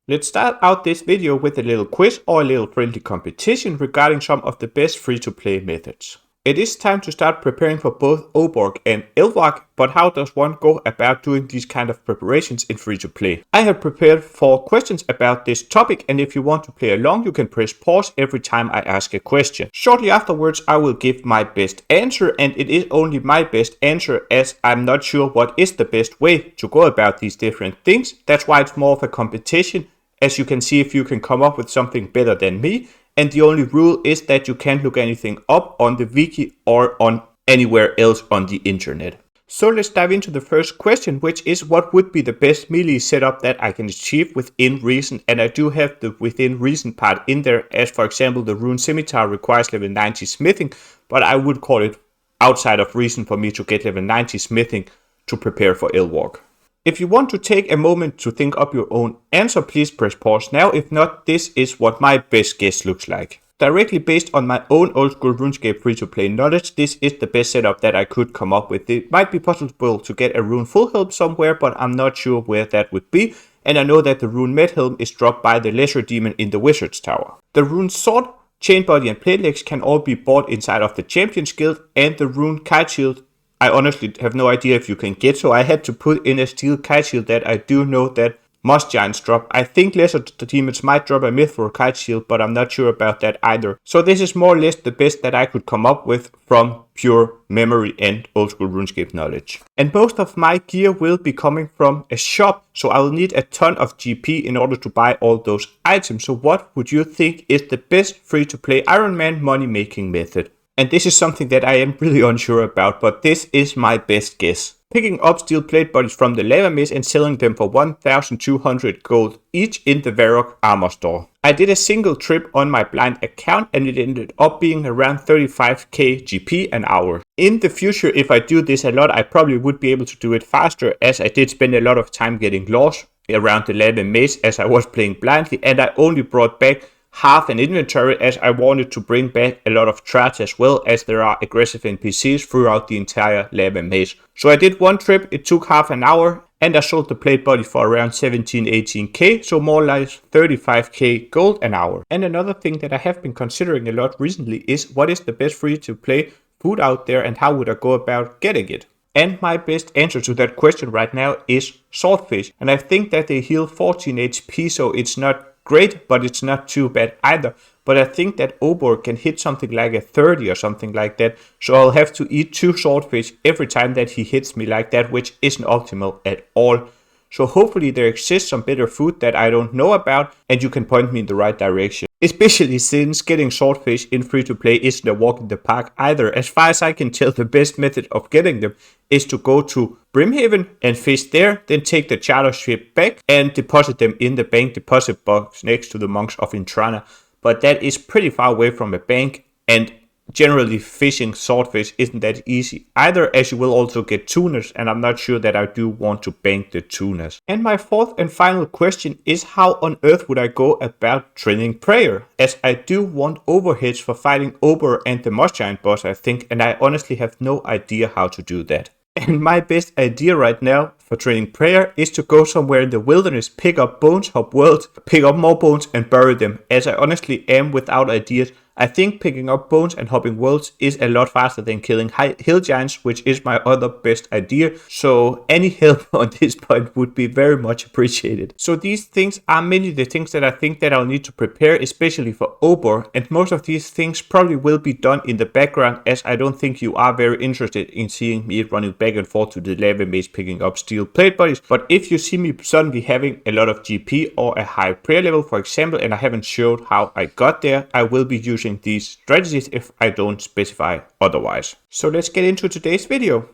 Let's start out this video with a little quiz or a little friendly competition regarding some of the best free-to-play methods. It is time to start preparing for both Obor and Bryophyta, but how does one go about doing these kind of preparations in free-to-play? I have prepared 4 questions about this topic, and if you want to play along, you can press pause every time I ask a question. Shortly afterwards, I will give my best answer, and it is only my best answer as I'm not sure what is the best way to go about these different things. That's why it's more of a competition, as you can see if you can come up with something better than me. And the only rule is that you can't look anything up on the wiki or on anywhere else on the internet. So let's dive into the first question, which is what would be the best melee setup that I can achieve within reason. And I do have the within reason part in there, as for example the rune scimitar requires level 90 smithing, but I would call it outside of reason for me to get level 90 smithing to prepare for Bryophyta. If you want to take a moment to think up your own answer, please press pause now. If not, this is what my best guess looks like. Directly based on my own Old School Runescape free-to-play knowledge, this is the best setup that I could come up with. It might be possible to get a rune full helm somewhere, but I'm not sure where that would be. And I know that the rune med helm is dropped by the lesser demon in the wizard's tower. The rune sword, chain body and plate legs can all be bought inside of the champions guild, and the rune kite shield I honestly have no idea if you can get, so I had to put in a steel kite shield that I do know that most giants drop. I think lesser demons might drop a mithril kite shield, but I'm not sure about that either. So this is more or less the best that I could come up with from pure memory and Old School Runescape knowledge. And most of my gear will be coming from a shop, so I will need a ton of GP in order to buy all those items. So what would you think is the best free-to-play Iron Man money making method? And this is something that I am really unsure about, but this is my best guess. Picking up steel plate bodies from the lava maze and selling them for 1,200 gold each in the Varrock armor store. I did a single trip on my blind account and it ended up being around 35k GP an hour. In the future, if I do this a lot, I probably would be able to do it faster, as I did spend a lot of time getting lost around the lava maze as I was playing blindly, and I only brought back half an inventory as I wanted to bring back a lot of trash as well, as there are aggressive NPCs throughout the entire lava maze. So I did one trip, it took half an hour, and I sold the plate body for around 17-18k, so more like 35k gold an hour. And another thing that I have been considering a lot recently is what is the best free to play food out there and how would I go about getting it? And my best answer to that question right now is swordfish, and I think that they heal 14 HP, so it's not great, but it's not too bad either. But I think that Obor can hit something like a 30 or something like that, so I'll have to eat 2 swordfish every time that he hits me like that, which isn't optimal at all. So hopefully there exists some better food that I don't know about, and you can point me in the right direction. Especially since getting swordfish in free-to-play isn't a walk in the park either. As far as I can tell, the best method of getting them is to go to Brimhaven and fish there, then take the charter ship back and deposit them in the bank deposit box next to the monks of Intrana. But that is pretty far away from a bank, and generally fishing swordfish isn't that easy either, as you will also get tunas, and I'm not sure that I do want to bank the tunas. And my fourth and final question is how on earth would I go about training prayer, as I do want overheads for fighting Obor and the Moss Giant boss I think, and I honestly have no idea how to do that. And my best idea right now for training prayer is to go somewhere in the wilderness, pick up bones, hop worlds, pick up more bones and bury them, as I honestly am without ideas. I think picking up bones and hopping worlds is a lot faster than killing hill giants, which is my other best idea. So any help on this point would be very much appreciated. So these things are mainly the things that I think that I'll need to prepare, especially for Obor. And most of these things probably will be done in the background, as I don't think you are very interested in seeing me running back and forth to the lava maze picking up steel plate bodies. But if you see me suddenly having a lot of GP or a high prayer level, for example, and I haven't showed how I got there, I will be using these strategies if I don't specify otherwise. So let's get into today's video.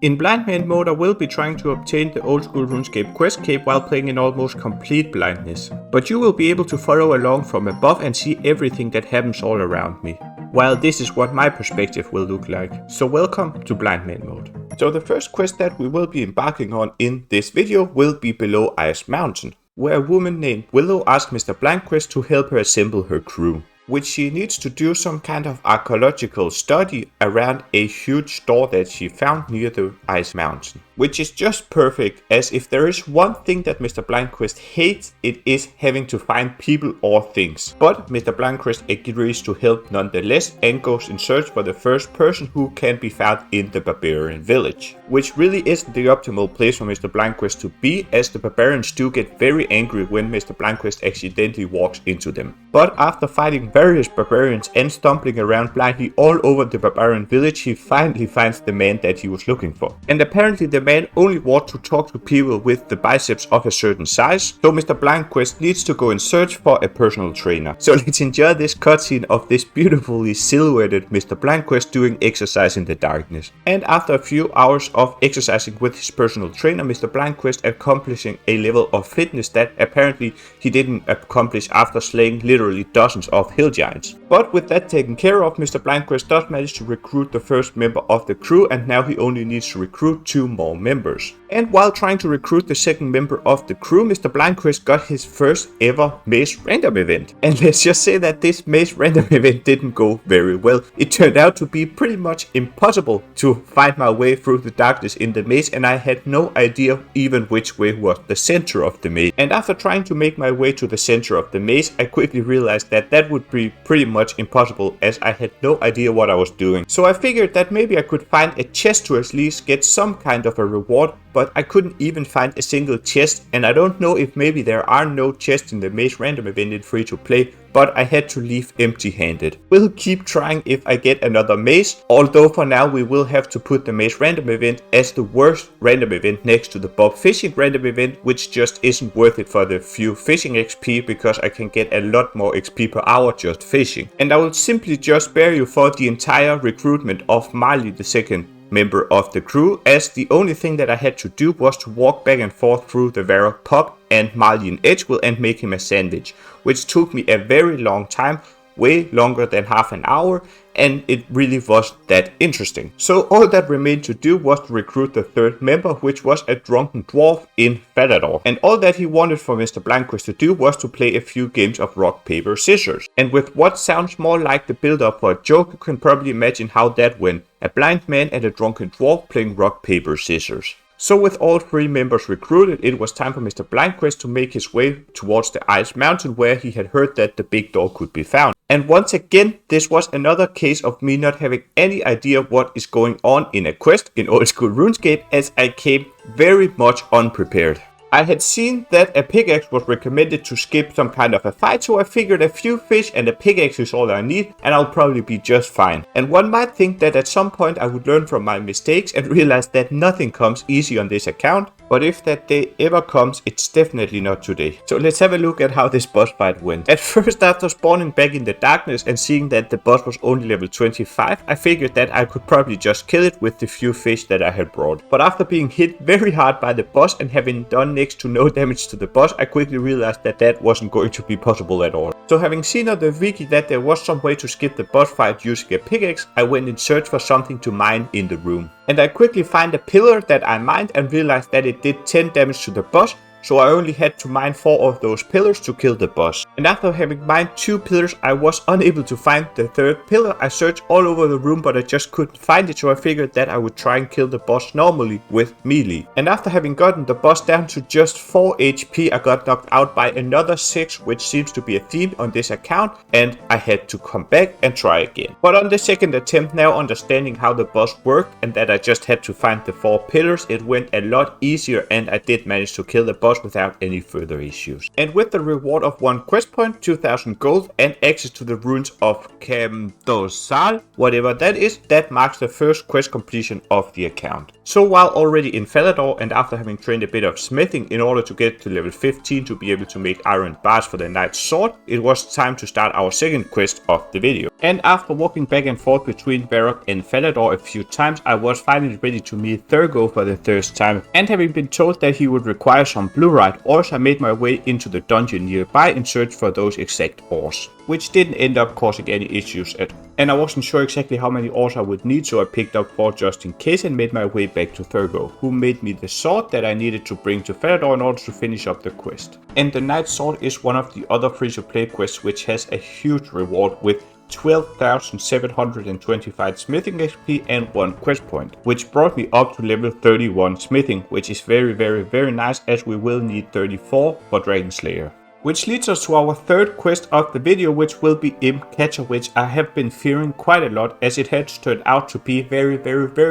In BlindManMode, I will be trying to obtain the Old School Runescape quest cape while playing in almost complete blindness. But you will be able to follow along from above and see everything that happens all around me, while this is what my perspective will look like. So welcome to BlindManMode. So the first quest that we will be embarking on in this video will be below Ice Mountain, where a woman named Willow asked Mr. Blindquest to help her assemble her crew. which she needs to do some kind of archaeological study around a huge store that she found near the ice mountain. Which is just perfect, as if there is one thing that Mr. Blindquist hates, it is having to find people or things. But Mr. Blindquist agrees to help nonetheless and goes in search for the first person who can be found in the barbarian village. Which really isn't the optimal place for Mr. Blindquist to be, as the barbarians do get very angry when Mr. Blindquist accidentally walks into them. But after fighting various barbarians and stumbling around blindly all over the barbarian village, he finally finds the man that he was looking for. And apparently the man only wants to talk to people with the biceps of a certain size, so Mr. Blindquist needs to go in search for a personal trainer. So let's enjoy this cutscene of this beautifully silhouetted Mr. Blindquist doing exercise in the darkness. And after a few hours of exercising with his personal trainer, Mr. Blindquist accomplishing a level of fitness that apparently he didn't accomplish after slaying literally dozens of hill giants. But with that taken care of, Mr. Blindquist does manage to recruit the first member of the crew, and now he only needs to recruit 2 more members. And while trying to recruit the second member of the crew, Mr. Blindquist got his first ever maze random event. And let's just say that this maze random event didn't go very well. It turned out to be pretty much impossible to find my way through the darkness in the maze, and I had no idea even which way was the center of the maze. And after trying to make my way to the center of the maze, I quickly realized that that would be pretty much impossible, as I had no idea what I was doing. So I figured that maybe I could find a chest to at least get some kind of a reward, but I couldn't even find a single chest, and I don't know if maybe there are no chests in the maze random event in free to play, but I had to leave empty-handed. We'll keep trying if I get another maze, although for now we will have to put the maze random event as the worst random event next to the Bob fishing random event, which just isn't worth it for the few fishing XP, because I can get a lot more XP per hour just fishing. And I will simply just spare you for the entire recruitment of Marley, the second member of the crew, as the only thing that I had to do was to walk back and forth through the Varrock pub and Marley in Edgewill and make him a sandwich, which took me a very long time, way longer than half an hour, and it really wasn't that interesting. So all that remained to do was to recruit the third member, which was a drunken dwarf in Falador. And all that he wanted for Mr. Blindquist to do was to play a few games of rock, paper, scissors. And with what sounds more like the build-up for a joke, you can probably imagine how that went. A blind man and a drunken dwarf playing rock, paper, scissors. So with all 3 members recruited, it was time for Mr. Blindquist to make his way towards the ice mountain, where he had heard that the big door could be found. And once again, this was another case of me not having any idea what is going on in a quest in Old School Runescape, as I came very much unprepared. I had seen that a pickaxe was recommended to skip some kind of a fight, so I figured a few fish and a pickaxe is all I need, and I'll probably be just fine. And one might think that at some point I would learn from my mistakes and realize that nothing comes easy on this account, but if that day ever comes, it's definitely not today. So let's have a look at how this boss fight went. At first, after spawning back in the darkness and seeing that the boss was only level 25, I figured that I could probably just kill it with the few fish that I had brought. But after being hit very hard by the boss and having done next to no damage to the boss, I quickly realized that that wasn't going to be possible at all. So having seen on the wiki that there was some way to skip the boss fight using a pickaxe, I went in search for something to mine in the room. And I quickly find a pillar that I mined and realized that it did 10 damage to the boss, so I only had to mine 4 of those pillars to kill the boss. And after having mined 2 pillars, I was unable to find the third pillar. I searched all over the room, but I just couldn't find it, so I figured that I would try and kill the boss normally with melee. And after having gotten the boss down to just 4 HP, I got knocked out by another 6, which seems to be a theme on this account, and I had to come back and try again. But on the second attempt, now understanding how the boss worked and that I just had to find the 4 pillars, it went a lot easier, and I did manage to kill the boss without any further issues. And with the reward of 1 quest point, 2000 gold, and access to the runes of Camdosal, whatever that is, that marks the first quest completion of the account. So while already in Falador and after having trained a bit of smithing in order to get to level 15 to be able to make iron bars for the knight's sword, it was time to start our second quest of the video. And after walking back and forth between Varrock and Falador a few times, I was finally ready to meet Thurgo for the 3rd time, and having been told that he would require some blue fluorite ores, I made my way into the dungeon nearby in search for those exact ores, which didn't end up causing any issues and I wasn't sure exactly how many ores I would need, so I picked up 4 just in case and made my way back to Thurgo, who made me the sword that I needed to bring to Falador in order to finish up the quest. And the Knight Sword is one of the other free-to-play quests which has a huge reward with 12,725 smithing XP and 1 quest point, which brought me up to level 31 smithing, which is very nice, as we will need 34 for Dragon Slayer. Which leads us to our third quest of the video, which will be Imp Catcher, which I have been fearing quite a lot, as it has turned out to be very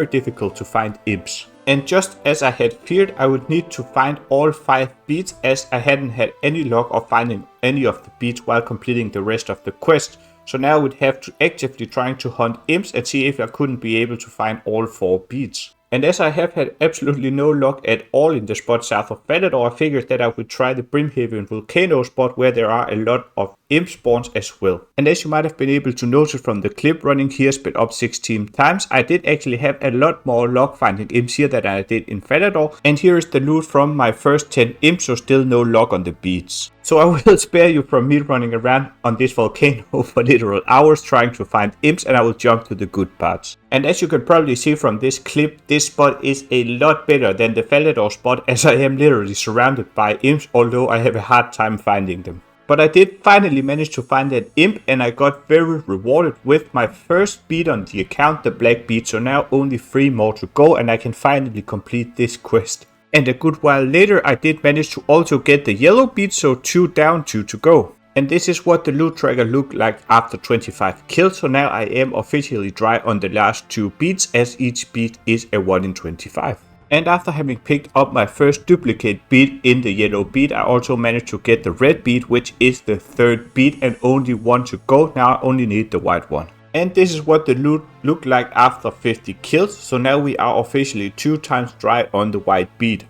difficult to find imps. And just as I had feared, I would need to find all 5 beads, as I hadn't had any luck of finding any of the beads while completing the rest of the quest. So now I would have to actively trying to hunt imps and see if I couldn't be able to find all 4 beads. And as I have had absolutely no luck at all in the spot south of Falador, I figured that I would try the Brimhaven Volcano spot, where there are a lot of imp spawns as well. And as you might have been able to notice from the clip running here sped up 16 times, I did actually have a lot more luck finding imps here than I did in Falador. And here is the loot from my first 10 imps, so still no luck on the beads. So I will spare you from me running around on this volcano for literal hours trying to find imps, and I will jump to the good parts. And as you can probably see from this clip, this spot is a lot better than the Falador spot, as I am literally surrounded by imps, although I have a hard time finding them. But I did finally manage to find an imp, and I got very rewarded with my first bead on the account, the black bead. So now only 3 more to go and I can finally complete this quest. And a good while later I did manage to also get the yellow bead, so 2 down, 2 to go. And this is what the loot tracker looked like after 25 kills, so now I am officially dry on the last 2 beads, as each bead is a 1 in 25. And after having picked up my first duplicate bead in the yellow bead, I also managed to get the red bead, which is the 3rd bead, and only 1 to go. Now I only need the white one. And this is what the loot looked like after 50 kills, so now we are officially 2 times dry on the white bead.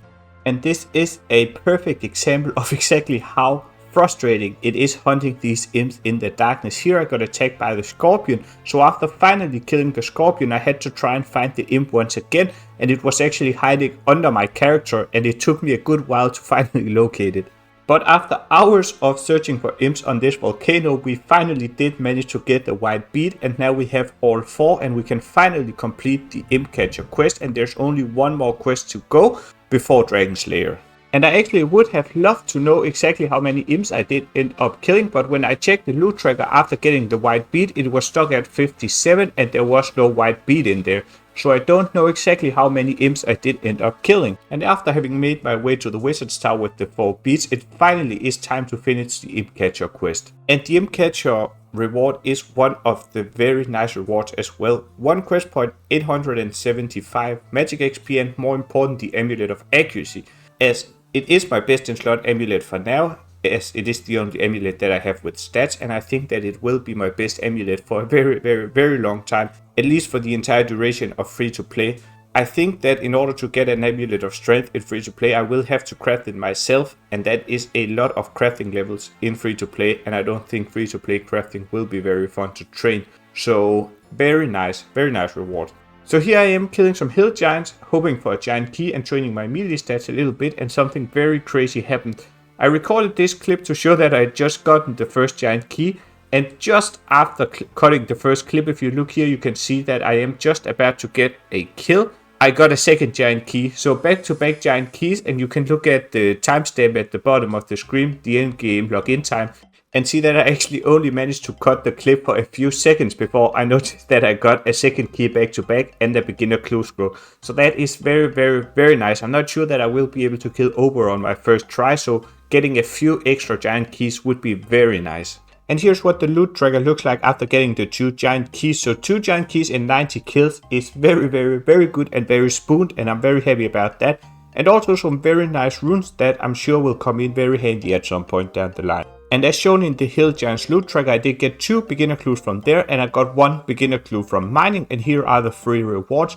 And this is a perfect example of exactly how frustrating it is hunting these imps in the darkness. Here I got attacked by the scorpion, so after finally killing the scorpion I had to try and find the imp once again, and it was actually hiding under my character, and it took me a good while to finally locate it. But after hours of searching for imps on this volcano, we finally did manage to get the white bead, and now we have all 4 and we can finally complete the Imp Catcher quest, and there's only 1 more quest to go before Dragon Slayer. And I actually would have loved to know exactly how many imps I did end up killing, but when I checked the loot tracker after getting the white bead, it was stuck at 57 and there was no white bead in there. So I don't know exactly how many imps I did end up killing. And after having made my way to the Wizard's Tower with the 4 beads, it finally is time to finish the Imp Catcher quest. And the Imp Catcher reward is one of the very nice rewards as well. 1 quest point, 875 magic XP, and more important, the Amulet of Accuracy, as it is my best in slot amulet for now, as it is the only amulet that I have with stats, and I think that it will be my best amulet for a very long time, at least for the entire duration of free to play. I think that in order to get an amulet of strength in free to play, I will have to craft it myself, and that is a lot of crafting levels in free to play, and I don't think free to play crafting will be very fun to train. So very nice reward. So here I am killing some hill giants, hoping for a giant key and training my melee stats a little bit, and something very crazy happened. I recorded this clip to show that I had just gotten the first giant key, and just after cutting the first clip, if you look here, you can see that I am just about to get a kill. I got a second giant key, so back-to-back giant keys, and you can look at the timestamp at the bottom of the screen, the end game login time, and see that I actually only managed to cut the clip for a few seconds before I noticed that I got a second key back to back and a beginner clue scroll. So that is very nice. I'm not sure that I will be able to kill Obor on my first try, so getting a few extra giant keys would be very nice. And here's what the loot tracker looks like after getting the 2 giant keys. So 2 giant keys in 90 kills is very good and very spooned, and I'm very happy about that. And also some very nice runes that I'm sure will come in very handy at some point down the line. And as shown in the Hill Giants loot tracker, I did get 2 beginner clues from there, and I got 1 beginner clue from mining, and here are the 3 rewards.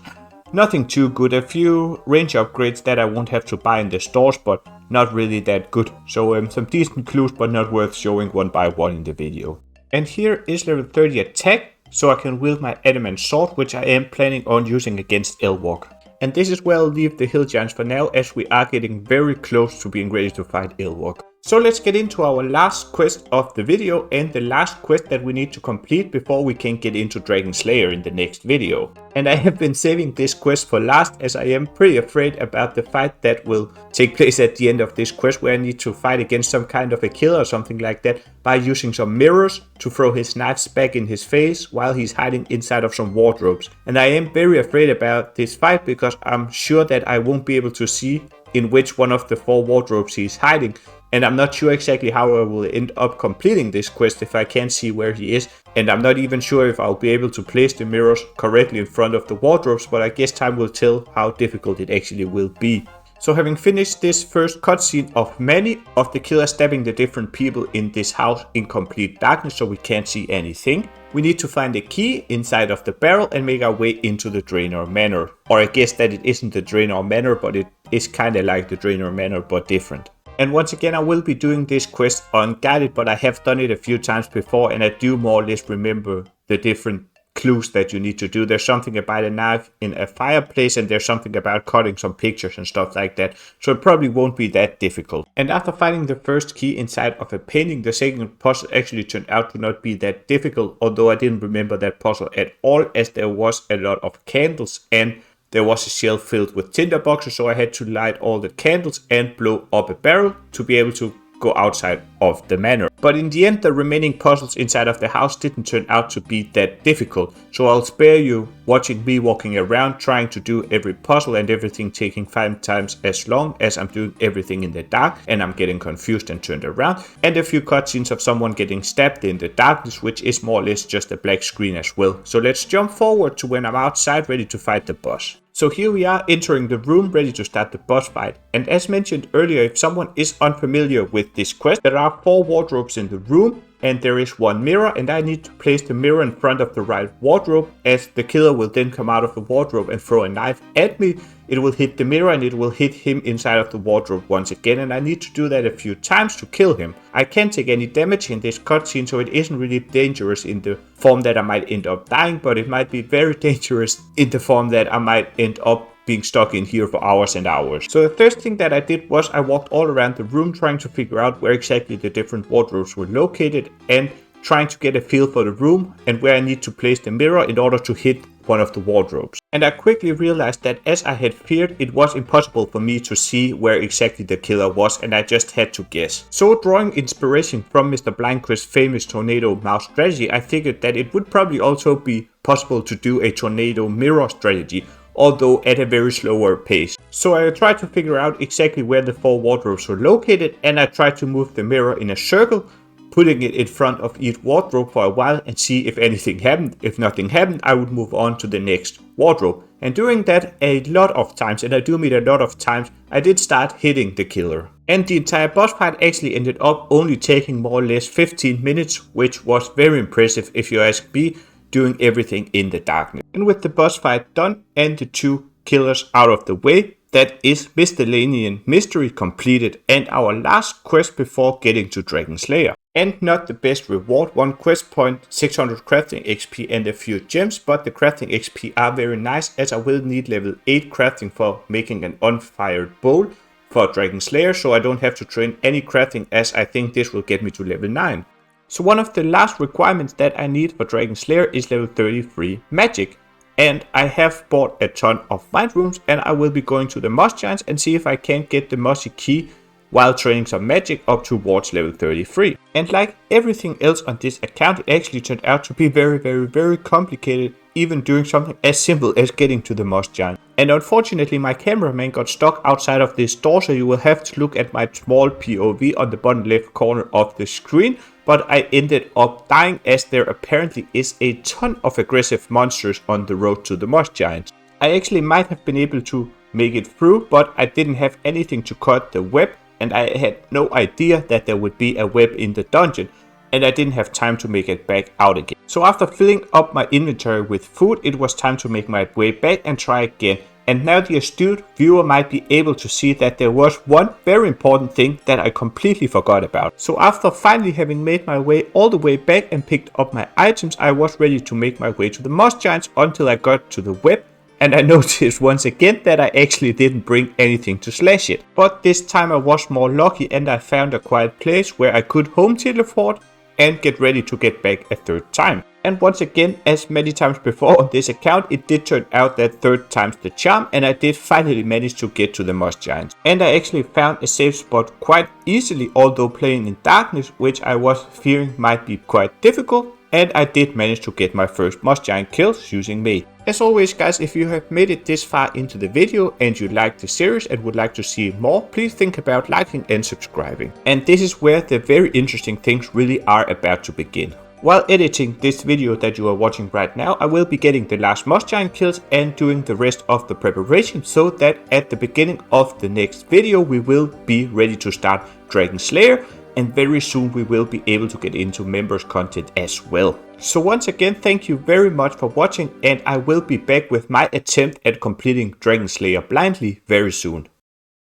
Nothing too good, a few range upgrades that I won't have to buy in the stores, but not really that good. So some decent clues, but not worth showing one by one in the video. And here is level 30 attack, so I can wield my adamant sword, which I am planning on using against Elwalk. and this is where I'll leave the hill giants for now, as we are getting very close to being ready to fight Ilwok. So let's get into our last quest of the video, and the last quest that we need to complete before we can get into Dragon Slayer in the next video. And I have been saving this quest for last, as I am pretty afraid about the fight that will take place at the end of this quest, where I need to fight against some kind of a killer or something like that by using some mirrors to throw his knives back in his face while he's hiding inside of some wardrobes. And I am very afraid about this fight because I'm sure that I won't be able to see in which one of the 4 wardrobes he's hiding. And I'm not sure exactly how I will end up completing this quest if I can't see where he is. And I'm not even sure if I'll be able to place the mirrors correctly in front of the wardrobes, but I guess time will tell how difficult it actually will be. So having finished this first cutscene of many of the killers stabbing the different people in this house in complete darkness so we can't see anything, we need to find a key inside of the barrel and make our way into the Draenor Manor. Or I guess that it isn't the Draenor Manor, but it is kinda like the Draenor Manor but different. And once again, I will be doing this quest unguided, but I have done it a few times before and I do more or less remember the different clues that you need to do. There's something about a knife in a fireplace and there's something about cutting some pictures and stuff like that. So it probably won't be that difficult. And after finding the first key inside of a painting, the second puzzle actually turned out to not be that difficult, although I didn't remember that puzzle at all, as there was a lot of candles and there was a shelf filled with tinder boxes, so I had to light all the candles and blow up a barrel to be able to go outside of the manor. But in the end, the remaining puzzles inside of the house didn't turn out to be that difficult, so I'll spare you watching me walking around trying to do every puzzle and everything taking 5 times as long as I'm doing everything in the dark and I'm getting confused and turned around, and a few cutscenes of someone getting stabbed in the darkness, which is more or less just a black screen as well. So let's jump forward to when I'm outside ready to fight the boss. So here we are entering the room ready to start the boss fight, and as mentioned earlier, if someone is unfamiliar with this quest, there are 4 wardrobes in the room and there is 1 mirror, and I need to place the mirror in front of the right wardrobe, as the killer will then come out of the wardrobe and throw a knife at me. It will hit the mirror and it will hit him inside of the wardrobe once again, and I need to do that a few times to kill him. I can't take any damage in this cutscene, so it isn't really dangerous in the form that I might end up dying, but it might be very dangerous in the form that I might end up being stuck in here for hours and hours. So the first thing that I did was I walked all around the room trying to figure out where exactly the different wardrobes were located and trying to get a feel for the room and where I need to place the mirror in order to hit one of the wardrobes. And I quickly realized that, as I had feared, it was impossible for me to see where exactly the killer was, and I just had to guess. So drawing inspiration from Mr. Blindquist's famous tornado mouse strategy, I figured that it would probably also be possible to do a tornado mirror strategy, although at a very slower pace. So I tried to figure out exactly where the 4 wardrobes were located, and I tried to move the mirror in a circle, putting it in front of each wardrobe for a while and see if anything happened. If nothing happened, I would move on to the next wardrobe. And doing that a lot of times, and I do mean a lot of times, I did start hitting the killer. And the entire boss fight actually ended up only taking more or less 15 minutes, which was very impressive if you ask me, doing everything in the darkness. And with the boss fight done and the 2 killers out of the way, that is Misthalin mystery completed and our last quest before getting to Dragon Slayer. And not the best reward, 1 quest point, 600 crafting XP and a few gems, but the crafting XP are very nice, as I will need level 8 crafting for making an unfired bowl for Dragon Slayer, so I don't have to train any crafting, as I think this will get me to level 9. So one of the last requirements that I need for Dragon Slayer is level 33 magic. And I have bought a ton of mind rooms, and I will be going to the Moss Giants and see if I can get the Mossy Key while training some magic up towards level 33. And like everything else on this account, it actually turned out to be very complicated, even doing something as simple as getting to the Moss Giant. And unfortunately my cameraman got stuck outside of this door, so you will have to look at my small POV on the bottom left corner of the screen. But I ended up dying, as there apparently is a ton of aggressive monsters on the road to the Moss Giants. I actually might have been able to make it through, but I didn't have anything to cut the web, and I had no idea that there would be a web in the dungeon, and I didn't have time to make it back out again. So after filling up my inventory with food, it was time to make my way back and try again. And now the astute viewer might be able to see that there was one very important thing that I completely forgot about. So after finally having made my way all the way back and picked up my items, I was ready to make my way to the Moss Giants until I got to the web And I noticed once again that I actually didn't bring anything to slash it. But this time I was more lucky and I found a quiet place where I could home teleport and get ready to get back a third time. And once again, as many times before on this account, it did turn out that third time's the charm, and I did finally manage to get to the Moss Giants. And I actually found a safe spot quite easily, although playing in darkness, which I was fearing might be quite difficult. And I did manage to get my first Moss Giant kills using May. As always guys, if you have made it this far into the video and you like the series and would like to see more, please think about liking and subscribing. And this is where the very interesting things really are about to begin. While editing this video that you are watching right now, I will be getting the last Moss Giant kills and doing the rest of the preparation, so that at the beginning of the next video we will be ready to start Dragon Slayer, and very soon we will be able to get into members content as well. So once again, thank you very much for watching, and I will be back with my attempt at completing Dragon Slayer blindly very soon.